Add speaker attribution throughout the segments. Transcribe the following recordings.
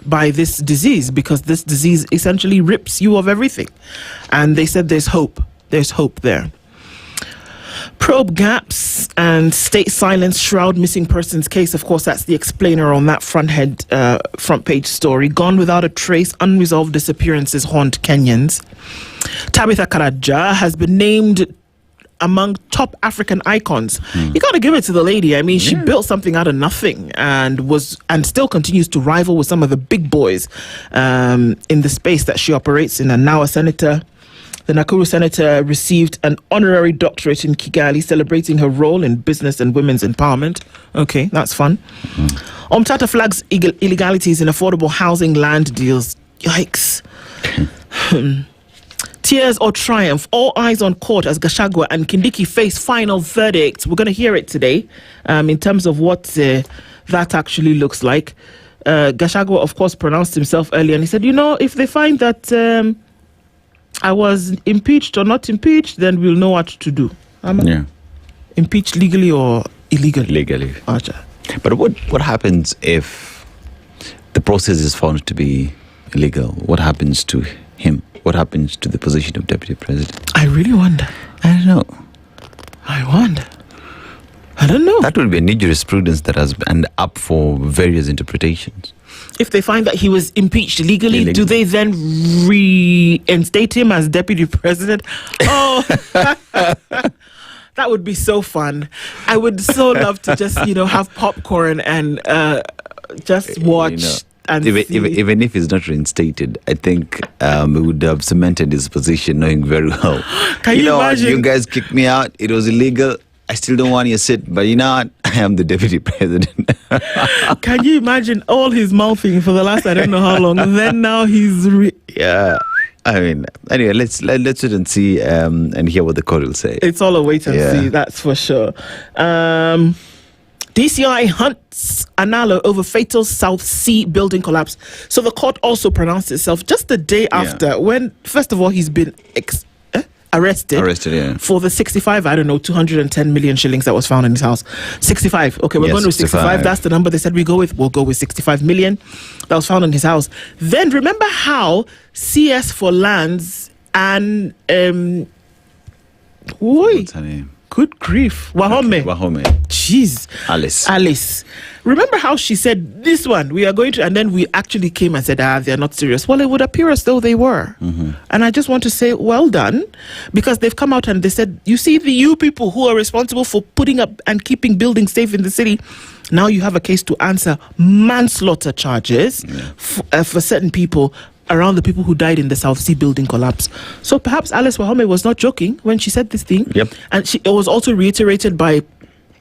Speaker 1: by this disease, because this disease essentially rips you of everything. And they said there's hope. There's hope there. Probe gaps and state silence shroud missing persons case. Of course, that's the explainer on that front page story. Gone without a trace, unresolved disappearances haunt Kenyans. Tabitha Karaja has been named among top African icons. You got to give it to the lady. I mean, she built something out of nothing and still continues to rival with some of the big boys in the space that she operates in. And now a senator. The Nakuru senator received an honorary doctorate in Kigali, celebrating her role in business and women's empowerment. Okay, that's fun. Omtata flags illegalities in affordable housing land deals. Yikes. Tears or triumph, all eyes on court as Gachagua and Kindiki face final verdict. We're going to hear it today in terms of what that actually looks like. Gachagua, of course, pronounced himself earlier, and he said, if they find that I was impeached or not impeached, then we'll know what to do. Impeached legally or illegally?
Speaker 2: Legally.
Speaker 1: Acha.
Speaker 2: But what happens if the process is found to be illegal? What happens to him? What happens to the position of deputy president?
Speaker 1: I really wonder.
Speaker 2: I don't know.
Speaker 1: I don't know.
Speaker 2: That would be a new jurisprudence that has been up for various interpretations.
Speaker 1: If they find that he was impeached illegally, do they then reinstate him as deputy president? Oh, that would be so fun. I would so love to just, have popcorn and just watch.
Speaker 2: Even if he's not reinstated, I think he would have cemented his position, knowing very well.
Speaker 1: Can you imagine?
Speaker 2: You guys kicked me out. It was illegal. I still don't want your seat, but I am the deputy president.
Speaker 1: Can you imagine all his mouthing for the last I don't know how long? And then now he's
Speaker 2: yeah. I mean, anyway, let's wait and see and hear what the court will say.
Speaker 1: It's all a wait and see, that's for sure. DCI hunts Analo over fatal South Sea building collapse. So the court also pronounced itself just the day after when, first of all, he's been arrested for the 210 million shillings that was found in his house. 65. Okay, we're going with 65. That's the number they said we'll go with 65 million that was found in his house. Then remember how CS for Lands and
Speaker 2: what's her name?
Speaker 1: Good grief. Wahome. Jeez. Alice. Remember how she said, this one, we are going to, and then we actually came and said, they're not serious. Well, it would appear as though they were. And I just want to say, well done, because they've come out and they said, you see, you people who are responsible for putting up and keeping buildings safe in the city, now you have a case to answer manslaughter charges for certain people around the people who died in the South Sea building collapse. So perhaps Alice Wahome was not joking when she said this thing. And it was also reiterated by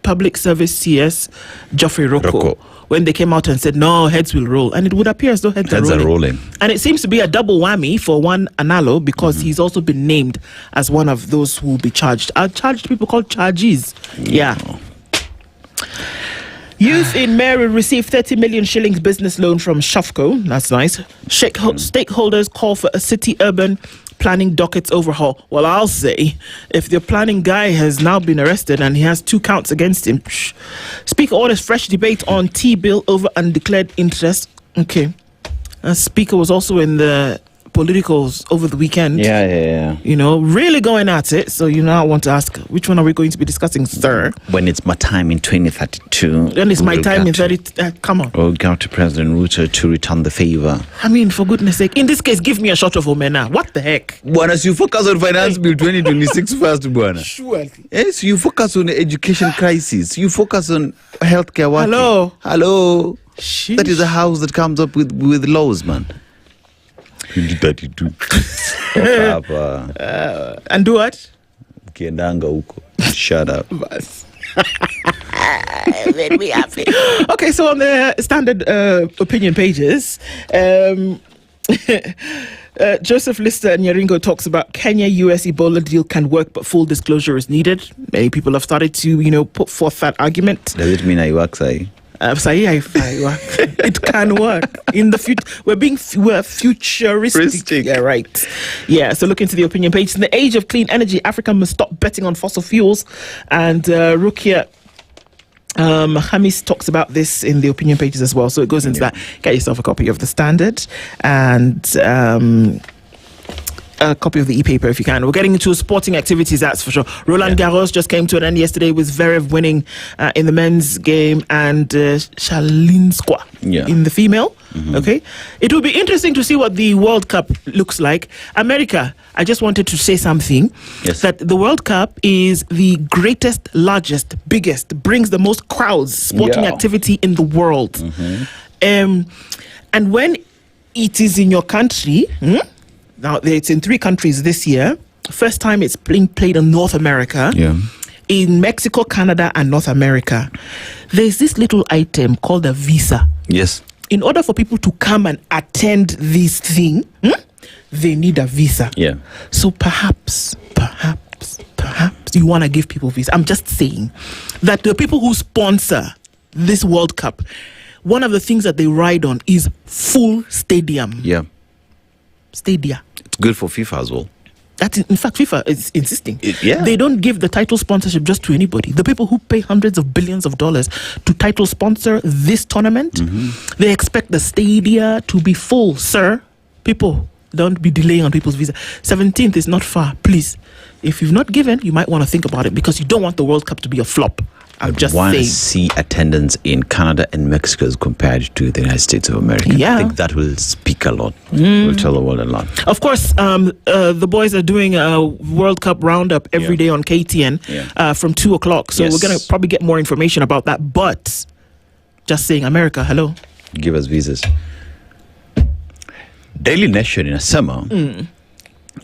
Speaker 1: Public Service CS Geoffrey Rocco when they came out and said, no, heads will roll. And it would appear as though heads are rolling. And it seems to be a double whammy for one Analo, because he's also been named as one of those who will be charged. Charged people called charges. Yeah. Youth in Mary received 30 million shillings business loan from Shafco. That's nice. Stakeholders call for a city urban planning dockets overhaul. Well, I'll say, if the planning guy has now been arrested and he has 2 counts against him, Speaker orders fresh debate on T-bill over undeclared interest. Okay. Speaker was also in the politicals over the weekend.
Speaker 2: Yeah.
Speaker 1: Really going at it. So I want to ask, which one are we going to be discussing, sir?
Speaker 2: When it's my time in 2032.
Speaker 1: When it's my time in 30... come on.
Speaker 2: We'll go to President Ruto to return the favor.
Speaker 1: I mean, for goodness sake. In this case, give me a shot of Omena. What the heck?
Speaker 2: Buana, you focus on Finance Bill 2026 first, Buana.
Speaker 1: Surely.
Speaker 2: Yes, you focus on the education crisis. You focus on healthcare working. Hello. Sheesh. That is a house that comes up with laws, man. 2032.
Speaker 1: And do what?
Speaker 2: Kiendanga huko. Shut up.
Speaker 1: Made me happy. Okay, so on the standard opinion pages, Joseph Lister and Nyaringo talks about Kenya-US Ebola deal can work, but full disclosure is needed. Many people have started to, put forth that argument.
Speaker 2: Does it mean I work, say?
Speaker 1: It can work in the future. We're futuristic. Yeah, right. Yeah. So look into the opinion page. In the age of clean energy, Africa must stop betting on fossil fuels. And Rukia Hamis talks about this in the opinion pages as well, so it goes into that. Get yourself a copy of the Standard and a copy of the e-paper if you can. We're getting into sporting activities, that's for sure. Roland Garros just came to an end yesterday with Zverev winning in the men's game and Shalinskwa in the female. Okay, it will be interesting to see what the World Cup looks like. America, I just wanted to say something, that the World Cup is the greatest, largest, biggest, brings the most crowds, sporting activity in the world. And when it is in your country, now it's in 3 countries this year. First time it's being played in North America. In Mexico, Canada, and North America. There's this little item called a visa. In order for people to come and attend this thing, they need a visa. So perhaps you want to give people visa. I'm just saying that the people who sponsor this World Cup, one of the things that they ride on is full stadium. Stadia.
Speaker 2: It's good for FIFA as well.
Speaker 1: That's in fact, FIFA is insisting. They don't give the title sponsorship just to anybody. The people who pay hundreds of billions of dollars to title sponsor this tournament, they expect the stadia to be full. Sir, people, don't be delaying on people's visa. 17th is not far. Please, if you've not given, you might want to think about it because you don't want the World Cup to be a flop. I'm just
Speaker 2: want
Speaker 1: saying.
Speaker 2: to see attendance in Canada and Mexico as compared to the United States of America. I think that will speak a lot. Will tell the world a lot.
Speaker 1: Of course, the boys are doing a World Cup roundup every day on KTN from 2 o'clock. So we're going to probably get more information about that. But just saying, America, hello.
Speaker 2: Give us visas. Daily Nation in a summer.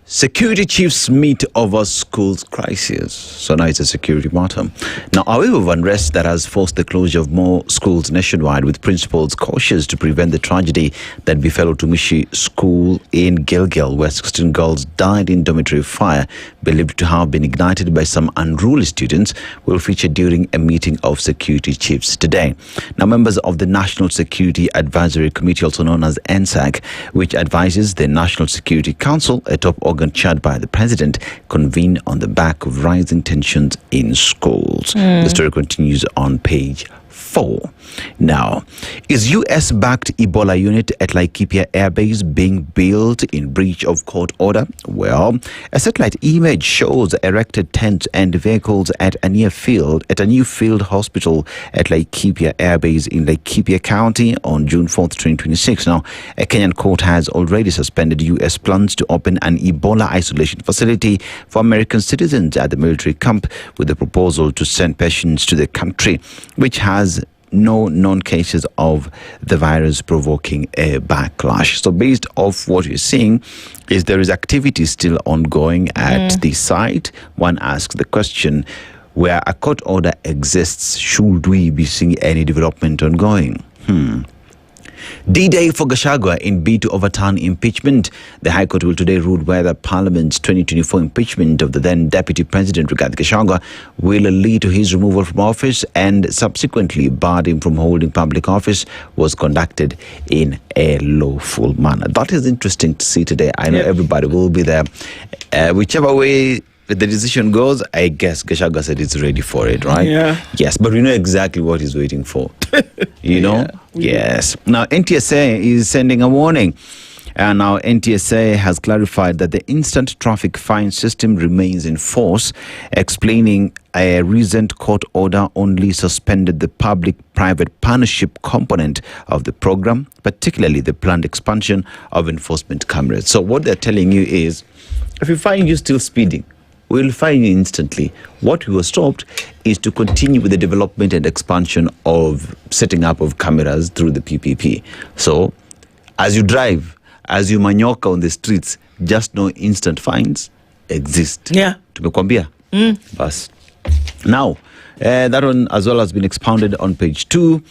Speaker 2: Security chiefs meet over schools crisis. So now it's a security matter. Now, a wave of unrest that has forced the closure of more schools nationwide, with principals cautious to prevent the tragedy that befell Utumishi School in Gilgil, where 16 girls died in dormitory fire believed to have been ignited by some unruly students, will feature during a meeting of security chiefs today. Now, members of the National Security Advisory Committee, also known as NSAC, which advises the National Security Council, a top organ chaired by the president, convened on the back of rising tensions in schools. The story continues on page 4. Now, is US-backed Ebola unit at Laikipia Air Base being built in breach of court order? Well, a satellite image shows erected tents and vehicles at a new field hospital at Laikipia Air Base in Laikipia County on June 4th, 2026. Now, a Kenyan court has already suspended US plans to open an Ebola isolation facility for American citizens at the military camp, with the proposal to send patients to the country, which has no known cases of the virus provoking a backlash. So based off what you're seeing, is there is activity still ongoing at the site. One asks the question, where a court order exists, should we be seeing any development ongoing? D-Day for Gachagua in bid to overturn impeachment. The High Court will today rule whether Parliament's 2024 impeachment of the then Deputy President Rigathi Gachagua will lead to his removal from office and subsequently barred him from holding public office was conducted in a lawful manner. That is interesting to see today. I know everybody will be there. Whichever way the decision goes, I guess Gachagua said it's ready for it, right? Yes, but we know exactly what he's waiting for. You know? Yes. Now, NTSA is sending a warning. And now NTSA has clarified that the instant traffic fine system remains in force, explaining a recent court order only suspended the public-private partnership component of the program, particularly the planned expansion of enforcement cameras. So what they're telling you is, if we find you still speeding, we'll fine you instantly. What we were stopped is to continue with the development and expansion of setting up of cameras through the PPP. So as you drive, as you manyoka on the streets, just know instant fines exist. Tumekwambia. Bas. Now, that one as well has been expounded on page 2.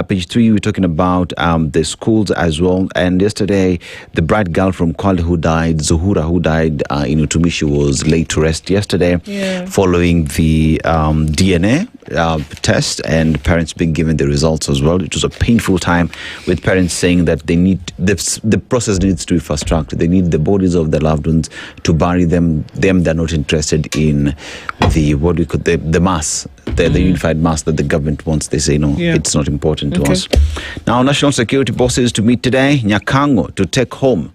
Speaker 2: Page 3, we're talking about the schools as well. And yesterday, the bright girl from Kwale who died, Zuhura, who died in Utumishi, was laid to rest yesterday following the DNA test, and parents being given the results as well. It was a painful time, with parents saying that they need the process needs to be fast-tracked. They need the bodies of their loved ones to bury them. They're not interested in the mass, the unified mass that the government wants. They say no, it's not important to us. Now, national security bosses to meet today. Nyakango to take home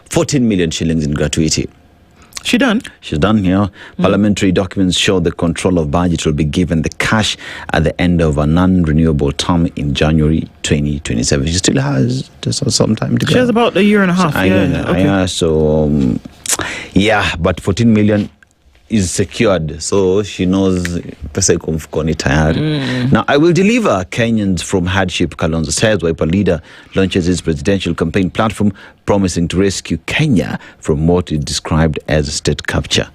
Speaker 2: 14 million shillings in gratuity.
Speaker 1: She done?
Speaker 2: She's done here. Parliamentary documents show the control of budget will be given the cash at the end of a non-renewable term in January 2027. She still has just some time to go.
Speaker 1: She has about a year and a half.
Speaker 2: But 14 million is secured, so she knows pesa iko mfukoni tayari. Now, I will deliver Kenyans from hardship, Kalonzo says. Wiper leader launches his presidential campaign platform promising to rescue Kenya from what is described as state capture.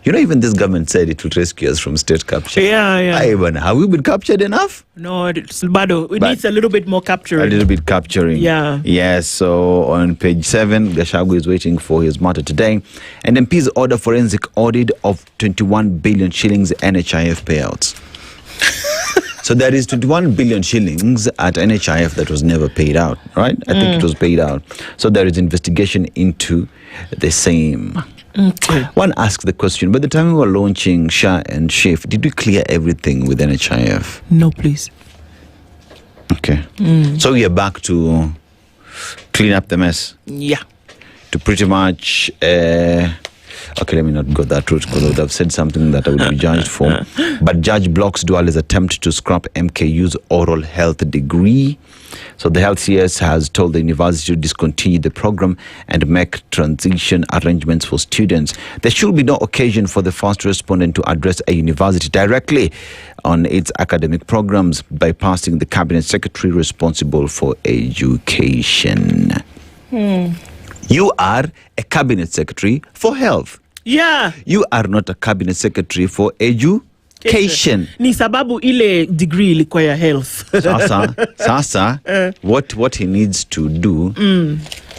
Speaker 2: Even this government said it would rescue us from state capture. Have we been captured enough?
Speaker 1: No, it's bado. It needs a little bit more capturing.
Speaker 2: A little bit capturing.
Speaker 1: Yeah.
Speaker 2: Yes, so on page 7, Gachagua is waiting for his matter today. And MPs order forensic audit of 21 billion shillings NHIF payouts. So there is 21 billion shillings at NHIF that was never paid out, right? I think it was paid out. So there is investigation into the same.
Speaker 1: Okay.
Speaker 2: One asks the question, by the time we were launching SHA and SHIF, did we clear everything with NHIF?
Speaker 1: No, please.
Speaker 2: Okay. So we are back to clean up the mess.
Speaker 1: Yeah.
Speaker 2: To pretty much... okay, let me not go that route because I would have said something that I would be judged for. But judge blocks Duale's attempt to scrap MKU's oral health degree. So the health CS has told the university to discontinue the program and make transition arrangements for students. There should be no occasion for the first respondent to address a university directly on its academic programs, bypassing the cabinet secretary responsible for education. You are a cabinet secretary for health.
Speaker 1: Yeah.
Speaker 2: You are not a cabinet secretary for education.
Speaker 1: Ni sababu ile degree ilikuwa ya health.
Speaker 2: Sasa, what he needs to do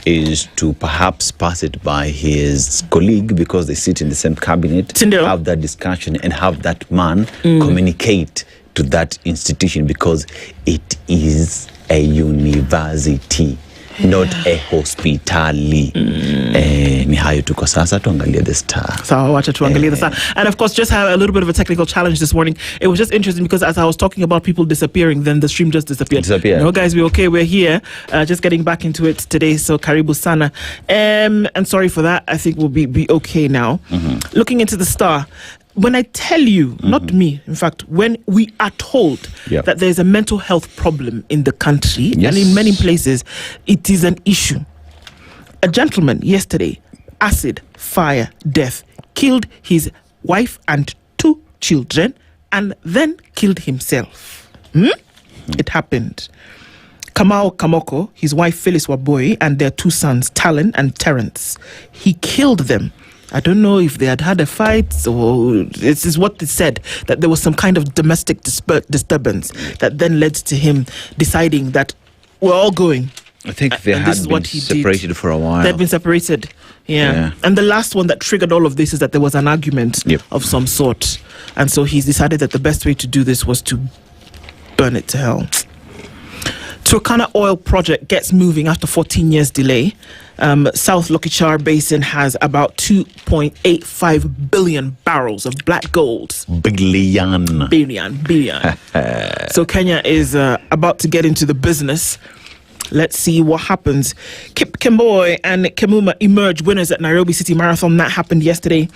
Speaker 2: is to perhaps pass it by his colleague, because they sit in the same cabinet, have that discussion and have that man communicate to that institution, because it is a university, not a hospitali. Ni hayo tuko sasa, tuangalia the star.
Speaker 1: So watch it, tuangalia the star. And of course, just have a little bit of a technical challenge this morning. It was just interesting because as I was talking about people disappearing, then the stream just disappeared. No, guys, we're okay. We're here. Just getting back into it today. So karibu sana. And sorry for that. I think we'll be okay now. Looking into the star. When I tell you, not me, in fact, when we are told that there's a mental health problem in the country, and in many places, it is an issue. A gentleman yesterday, acid, fire, death, killed his wife and 2 children, and then killed himself. It happened. Kamau Kamoko, his wife Phyllis Waboi, and their 2 sons, Talon and Terrence. He killed them. I don't know if they had a fight, or this is what they said, that there was some kind of domestic disturbance that then led to him deciding that we're all going.
Speaker 2: I think they had been separated for a while.
Speaker 1: They'd been separated, yeah. And the last one that triggered all of this is that there was an argument of some sort. And so he's decided that the best way to do this was to burn it to hell. Turkana oil project gets moving after 14 years delay. South Lokichar Basin has about 2.85 billion barrels of black gold. Billion. So Kenya is about to get into the business. Let's see what happens. Kip Kemboi and Kemuma emerge winners at Nairobi City Marathon. That happened yesterday.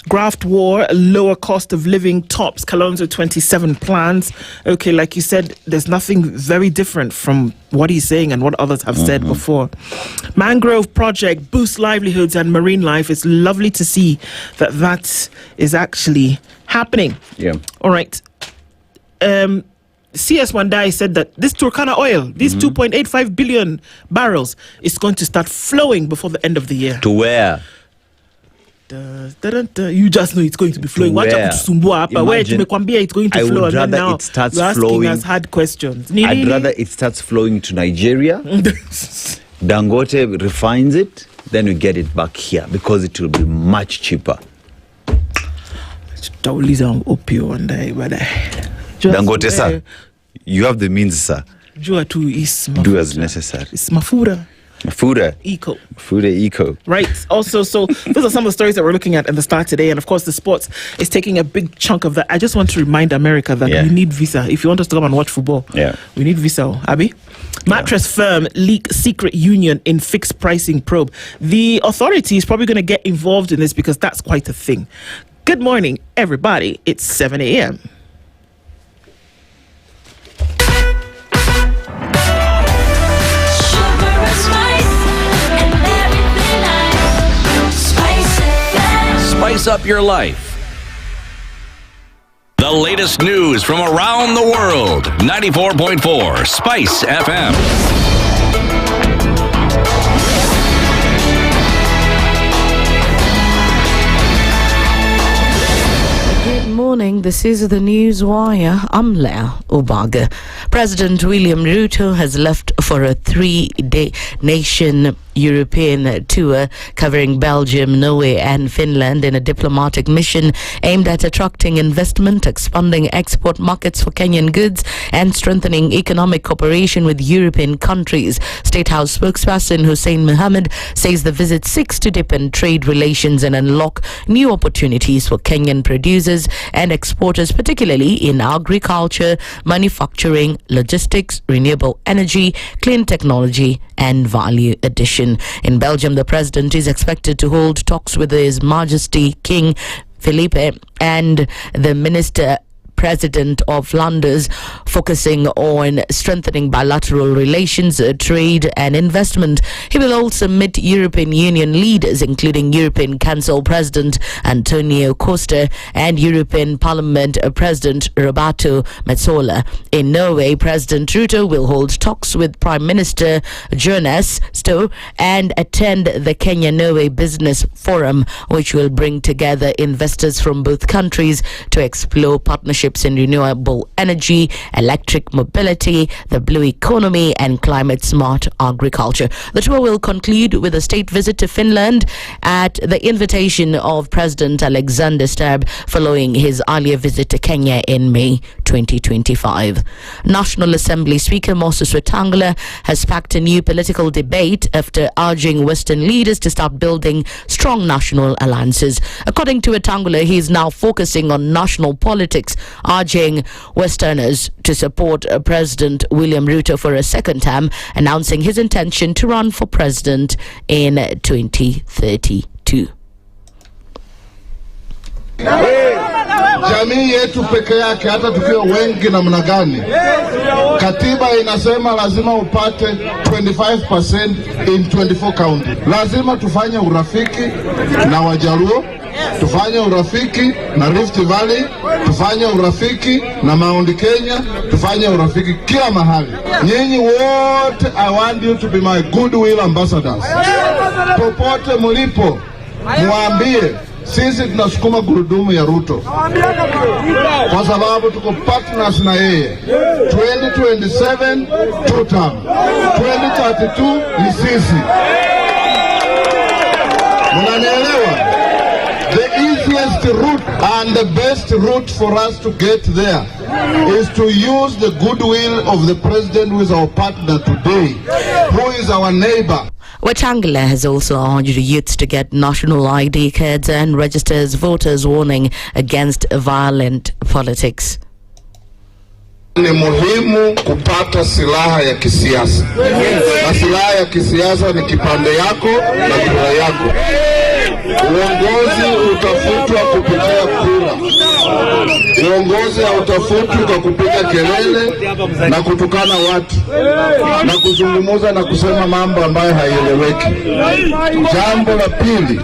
Speaker 1: Graft war, lower cost of living tops Kalonzo 27 plans. Okay, like you said, there's nothing very different from what he's saying and what others have said before. Mangrove project boosts livelihoods and marine life. It's lovely to see that is actually happening.
Speaker 2: Yeah.
Speaker 1: All right. CS Wandai said that this Turkana oil, these 2.85 billion barrels, is going to start flowing before the end of the year.
Speaker 2: To where?
Speaker 1: You just know it's going to be flowing. Watch out kutusumbua hapa. Where tumekwambia it's going to flow.
Speaker 2: I would rather
Speaker 1: now
Speaker 2: it starts
Speaker 1: you're
Speaker 2: flowing.
Speaker 1: Asking us hard questions.
Speaker 2: I'd rather it starts flowing to Nigeria. Dangote refines it, then we get it back here because it will be much cheaper.
Speaker 1: Tutauliza Opio Wandai baadaye.
Speaker 2: Dangote, sir. You have the means, sir.
Speaker 1: Jua tu is
Speaker 2: Do as necessary.
Speaker 1: It's Mafuda.
Speaker 2: Mafuda.
Speaker 1: Eco. Right. Also, so those are some of the stories that we're looking at in the Start today. And of course, the sports is taking a big chunk of that. I just want to remind America that we need visa. If you want us to come and watch football, we need visa. Abi? Mattress firm leak secret union in fixed pricing probe. The authority is probably going to get involved in this because that's quite a thing. Good morning, everybody. It's 7 a.m.
Speaker 3: Spice up your life. The latest news from around the world. 94.4 Spice FM.
Speaker 4: Morning, this is the News Wire. I'm Leah Obaga. President William Ruto has left for a 3-day nation European tour covering Belgium, Norway and Finland in a diplomatic mission aimed at attracting investment, expanding export markets for Kenyan goods and strengthening economic cooperation with European countries. State House spokesperson Hussein Mohammed says the visit seeks to deepen trade relations and unlock new opportunities for Kenyan producers and exporters, particularly in agriculture, manufacturing, logistics, renewable energy, clean technology and value addition. In Belgium, the president is expected to hold talks with His Majesty King Philippe and the Minister President of Flanders, focusing on strengthening bilateral relations, trade and investment. He will also meet European Union leaders, including European Council President Antonio Costa and European Parliament President Roberto Metsola. In Norway, President Ruto will hold talks with Prime Minister Jonas Stoh and attend the Kenya-Norway Business Forum, which will bring together investors from both countries to explore partnerships in renewable energy, electric mobility, the blue economy and climate-smart agriculture. The tour will conclude with a state visit to Finland at the invitation of President Alexander Stubb following his earlier visit to Kenya in May 2025. National Assembly Speaker Moses Wetangula has sparked a new political debate after urging Western leaders to start building strong national alliances. According to Wetangula, he is now focusing on national politics, urging Westerners to support President William Ruto for a second term, announcing his intention to run for president in 2032.
Speaker 5: Jamii yetu peke yake, hata tukiwa wengi namna gani, katiba inasema lazima upate 25% in 24 county. Lazima tufanye urafiki na Wajaluo, tufanye urafiki na Rift Valley, tufanye urafiki na Mount Kenya, tufanye urafiki kila mahali. Nyinyi wote, I want you to be my goodwill ambassadors. Popote mlipo, muambie sisi tunasukuma gurudumu ya Ruto kwa sababu tuko partners na yeye. 2027 two term, 2032 ni sisi. Mnanielewa? The easiest route and the best route for us to get there is to use the goodwill of the president, who is our partner today, who is our neighbor.
Speaker 4: Wetangula has also urged youths to get national ID cards and register as voters, warning against violent politics.
Speaker 5: Ni muhimu kupata silaha ya kisiasa. Na silaha ya kisiasa ni kipande yako na kura yako. Uongozi utafutwa kupitia kura. Uongozi hautafutwi kwa kupiga kelele na kutukana watu na kuzungumza na kusema mambo ambayo haieleweki. Jambo la pili,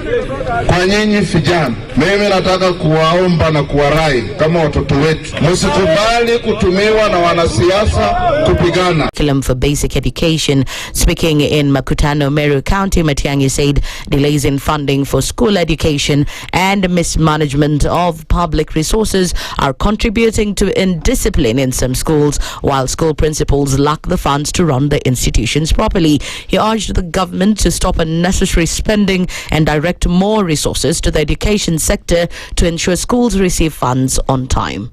Speaker 5: kwa nyinyi vijana, mimi nataka kuwaomba na kuwarai kama watoto wetu, msikubali kutumiwa na wanasiasa kupigana.
Speaker 4: Curriculum for basic education. Speaking in Mutanu, Meru County, Matiang'i said delays in funding for school education and mismanagement of public resources are contributing to indiscipline in some schools, while school principals lack the funds to run the institutions properly. He urged the government to stop unnecessary spending and direct more resources to the education sector to ensure schools receive funds on time.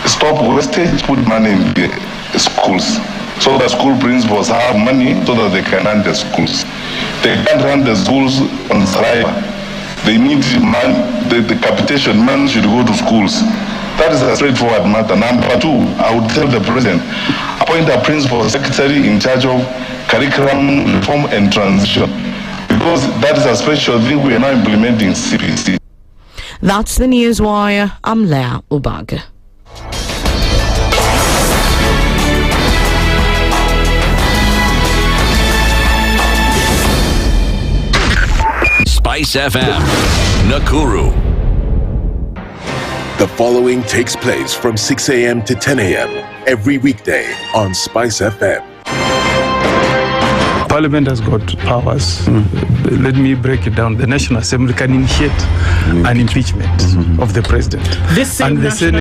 Speaker 6: stop wastage, put money in the schools. So the school principals have money so that they can run the schools. They can't run the schools on saliva. They need money, the capitation money should go to schools. That is a straightforward matter. Number two, I would tell the president, appoint a principal secretary in charge of curriculum reform and transition. Because that is a special thing we are now implementing CPC.
Speaker 4: That's the Newswire. I'm Leah Ubaga.
Speaker 3: SpiceFM, Nakuru.
Speaker 7: The following takes place from 6 a.m. to 10 a.m. every weekday on SpiceFM.
Speaker 8: Parliament has got powers. Let me break it down. The National Assembly can initiate an impeachment of the president.
Speaker 1: This same
Speaker 8: and the
Speaker 1: National